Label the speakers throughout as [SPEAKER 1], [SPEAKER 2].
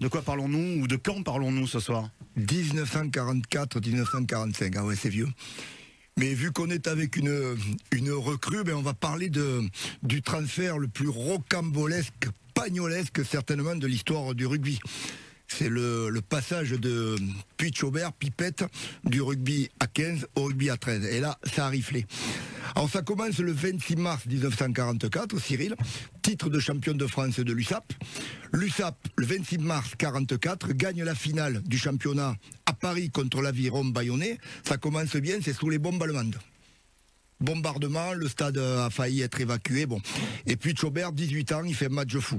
[SPEAKER 1] De quoi parlons-nous ou de quand parlons-nous ce soir?
[SPEAKER 2] 1944-1945, ah ouais, c'est vieux. Mais vu qu'on est avec une recrue, on va parler du transfert le plus rocambolesque, pagnolesque certainement de l'histoire du rugby. C'est le passage de Puig-Aubert, Pipette, du rugby à 15 au rugby à 13. Et là, ça a riflé. Alors ça commence le 26 mars 1944, Cyril, titre de champion de France de l'USAP. L'USAP, le 26 mars 1944, gagne la finale du championnat à Paris contre l'Aviron Bayonnais. Ça commence bien, c'est sous les bombes allemandes. Bombardement, le stade a failli être évacué. Bon. Et puis Puig-Aubert, 18 ans, il fait un match fou.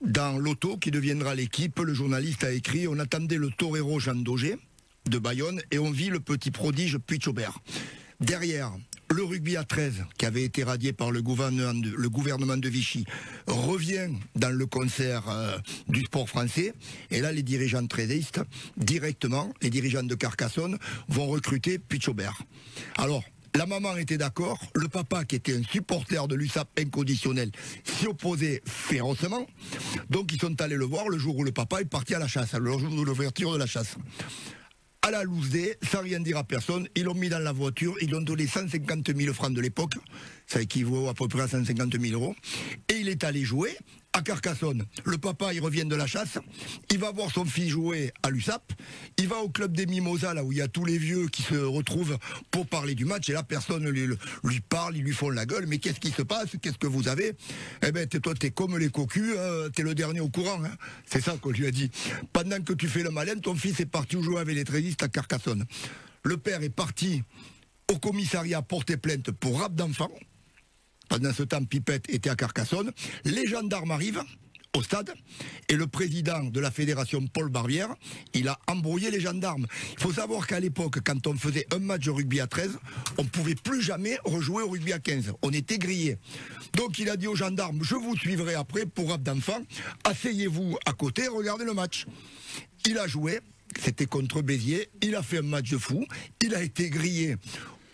[SPEAKER 2] Dans l'auto qui deviendra l'équipe, le journaliste a écrit: on attendait le torero Jean Daugé de Bayonne et on vit le petit prodige Puig-Aubert. Derrière, le rugby à 13, qui avait été radié par le gouvernement de Vichy, revient dans le concert du sport français. Et là, les dirigeants treizeistes, directement, les dirigeants de Carcassonne, vont recruter Puig-Aubert. Alors, la maman était d'accord, le papa, qui était un supporter de l'USAP inconditionnel, s'y opposait férocement. Donc ils sont allés le voir le jour où le papa est parti à la chasse, le jour de l'ouverture de la chasse. À la loose day, sans rien dire à personne, ils l'ont mis dans la voiture, ils lui ont donné 150 000 francs de l'époque, ça équivaut à peu près à 150 000 euros, et il est allé jouer à Carcassonne. Le papa, il revient de la chasse, il va voir son fils jouer à l'USAP, il va au club des Mimosas, là où il y a tous les vieux qui se retrouvent pour parler du match, et là, personne lui parle, ils lui font la gueule, mais qu'est-ce qui se passe, qu'est-ce que vous avez? Eh ben, toi, t'es comme les cocus, t'es le dernier au courant, hein. C'est ça qu'on lui a dit. Pendant que tu fais le malin, ton fils est parti jouer avec les treizeistes à Carcassonne. Le père est parti au commissariat porter plainte pour rap d'enfant. Pendant ce temps, Pipette était à Carcassonne. Les gendarmes arrivent au stade et le président de la fédération, Paul Barbière, il a embrouillé les gendarmes. Il faut savoir qu'à l'époque, quand on faisait un match de rugby à 13, on ne pouvait plus jamais rejouer au rugby à 15. On était grillés. Donc il a dit aux gendarmes: je vous suivrai après pour rap d'enfant. Asseyez-vous à côté, regardez le match. Il a joué, c'était contre Béziers, il a fait un match de fou, il a été grillé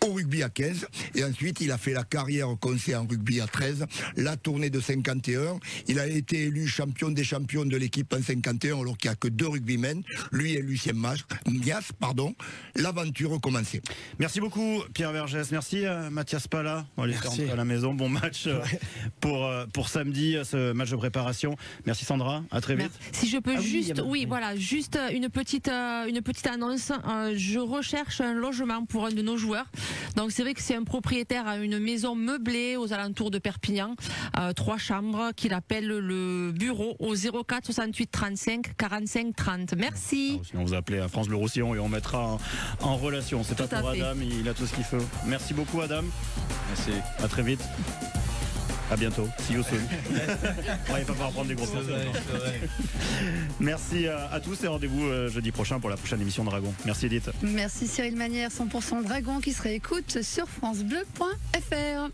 [SPEAKER 2] au rugby à 15, et ensuite il a fait la carrière qu'on sait en rugby à 13, la tournée de 51, il a été élu champion des champions de l'équipe en 51 alors qu'il n'y a que 2 rugbymen, lui et Lucien Mias, l'aventure commençait.
[SPEAKER 1] Merci beaucoup Pierre Vergès, merci Mathias Pala, on va aller rentrer à la maison, bon match pour samedi, ce match de préparation. Merci Sandra, à très vite.
[SPEAKER 3] Si je peux juste une petite annonce, je recherche un logement pour un de nos joueurs. Donc c'est vrai que c'est un propriétaire à une maison meublée aux alentours de Perpignan, 3 chambres, qu'il appelle le bureau au 04 68 35 45 30. Merci.
[SPEAKER 1] Sinon vous appelez à France Bleu Roussillon et on mettra en relation. C'est pas pour Adam, il a tout ce qu'il faut. Merci beaucoup Adam. Merci. À très vite. À bientôt. See you soon. On va pas pouvoir prendre des gros points. Merci à tous et rendez-vous jeudi prochain pour la prochaine émission Dragon. Merci Edith.
[SPEAKER 4] Merci Cyril Manière, 100% Dragon qui se réécoute sur francebleu.fr.